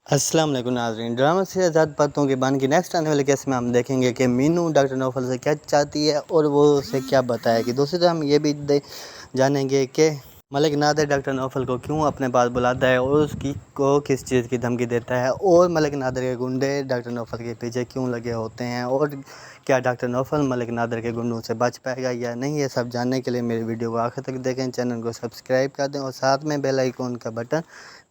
अस्सलाम वालेकुम नाज़रीन। ड्रामा से आज़ाद बातों के बान की नेक्स्ट आने वाले केस में हम देखेंगे कि मीनू डॉक्टर नौफल से क्या चाहती है और वो उसे क्या बताएगी। दूसरी तरफ हम ये भी जानेंगे कि मलिक नादिर डॉक्टर नौफल को क्यों अपने पास बुलाता है और उसकी को किस चीज़ की धमकी देता है, और मलिक नादिर के गुंडे डॉक्टर नौफल के पीछे क्यों लगे होते हैं, और क्या डॉक्टर नौफल मलिक नादिर के गुंडों से बच पाएगा या नहीं। ये सब जानने के लिए मेरे वीडियो को आखिर तक देखें, चैनल को सब्सक्राइब कर दें और साथ में बेल आइकन का बटन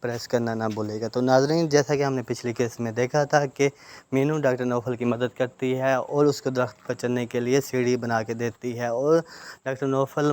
प्रेस करना ना भूलेगा। तो नाज़रीन, जैसा कि हमने पिछले केस में देखा था कि मीनू डॉक्टर नौफल की मदद करती है और उसको दरख्त पर चढ़ने के लिए सीढ़ी बना के देती है, और डॉक्टर नौफल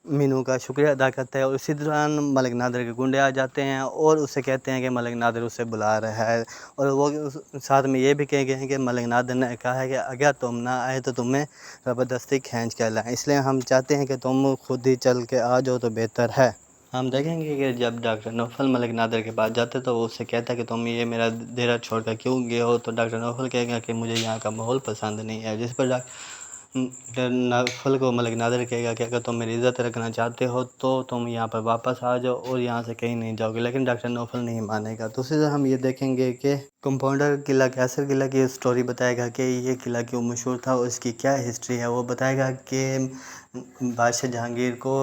मीनू का शुक्रिया अदा करता है। और इसी दौरान मलिक नादिर के गुंडे आ जाते हैं और उससे कहते हैं कि मलिक नादिर उसे बुला रहा है, और वो साथ में ये भी कह गए हैं कि मलिक नादिर ने कहा है कि अगर तुम ना आए तो तुम्हें ज़बरदस्ती खींच कर लाएँ, इसलिए हम चाहते हैं कि तुम खुद ही चल के आ जाओ तो बेहतर है। हम देखेंगे कि जब डॉक्टर नौफल मलिक नादिर के पास जाते तो वो उससे कहता है कि तुम ये मेरा डेरा छोड़कर क्यों गए हो। तो डॉक्टर नौफल कहेगा कि मुझे यहाँ का माहौल पसंद नहीं है, जिस पर डॉक्टर नौफल को मलिक नादिर कहेगा कि अगर तुम मेरी इज़्ज़त रखना चाहते हो तो तुम यहाँ पर वापस आ जाओ और यहाँ से कहीं नहीं जाओगे, लेकिन डॉक्टर नौफल नहीं मानेगा। दूसरी तरफ हम ये देखेंगे कि कंपाउंडर किला कैसर किला की स्टोरी बताएगा कि ये किला क्यों मशहूर था और इसकी क्या हिस्ट्री है। वो बताएगा कि बादशाह जहांगीर को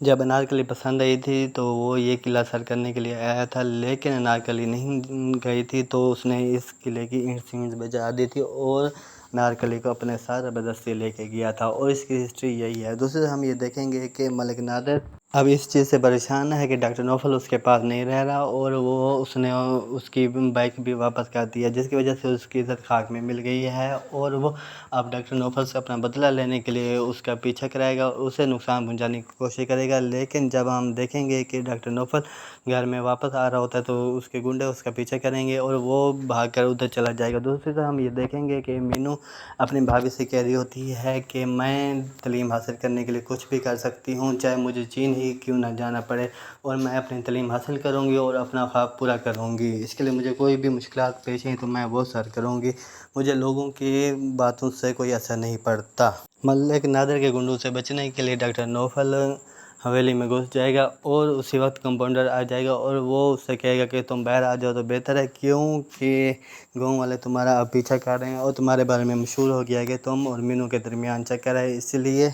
जब अनारकली पसंद आई थी तो वो ये किला सर करने के लिए आया था, लेकिन अनारकली नहीं गई थी तो उसने इस किले की ईंट सींट बजा दी थी और अनारकली को अपने साथ ज़बरदस्ती लेके गया था, और इसकी हिस्ट्री यही है। दूसरे हम ये देखेंगे कि मलिक नादिर अब इस चीज़ से परेशान है कि डॉक्टर नौफल उसके पास नहीं रह रहा और वो उसने उसकी बाइक भी वापस कर दी है, जिसकी वजह से उसकी इज़्ज़त खाक में मिल गई है, और वो अब डॉक्टर नौफल से अपना बदला लेने के लिए उसका पीछा कराएगा और उसे नुकसान पहुंचाने की कोशिश करेगा। लेकिन जब हम देखेंगे कि डॉक्टर नौफल घर में वापस आ रहा होता है तो उसके गुंडे उसका पीछा करेंगे और वो भागकर उधर चला जाएगा। दूसरी तरफ हम ये देखेंगे कि मीनू अपनी भाभी से कह रही होती है कि मैं तालीम हासिल करने के लिए कुछ भी कर सकती हूँ, चाहे मुझे चीन ही क्यों ना जाना पड़े, और मैं अपनी तालीम हासिल करूँगी और अपना ख्वाब पूरा करूँगी। इसके लिए मुझे कोई भी मुश्किलात पेश आई तो मैं वो सर करूँगी, मुझे लोगों की बातों से कोई असर नहीं पड़ता। मलिक नादिर के गुंडों से बचने के लिए डॉक्टर नौफल हवेली में घुस जाएगा और उसी वक्त कंपाउंडर आ जाएगा और वो उससे कहेगा कि तुम बाहर आ जाओ तो बेहतर है, क्योंकि गांव वाले तुम्हारा अब पीछा कर रहे हैं और तुम्हारे बारे में मशहूर हो गया है कि तुम और मीनू के दरमियान चक्कर है, इसलिए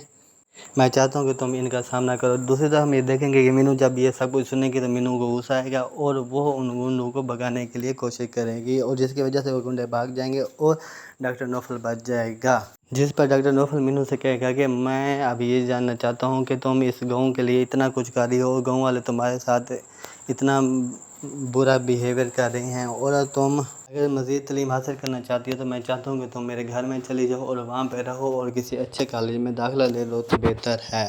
मैं चाहता हूँ कि तुम इनका सामना करो। दूसरी तरफ हम ये देखेंगे कि मीनू जब ये सब कुछ सुनेगी तो मीनू को गुस्सा आएगा और वो उन गुंडों को भगाने के लिए कोशिश करेगी, और जिसकी वजह से वो गुंडे भाग जाएंगे और डॉक्टर नौफल बच जाएगा। जिस पर डॉक्टर नौफल मीनू से कहेगा कि मैं अब ये जानना चाहता हूँ कि तुम इस गाँव के लिए इतना कुछ कर रही हो और गाँव वाले तुम्हारे साथ इतना बुरा बिहेवियर कर रहे हैं, और तुम अगर मज़ीद तालीम हासिल करना चाहती हो तो मैं चाहता हूँ कि तुम मेरे घर में चली जाओ और वहाँ पे रहो और किसी अच्छे कॉलेज में दाखिला ले लो तो बेहतर है।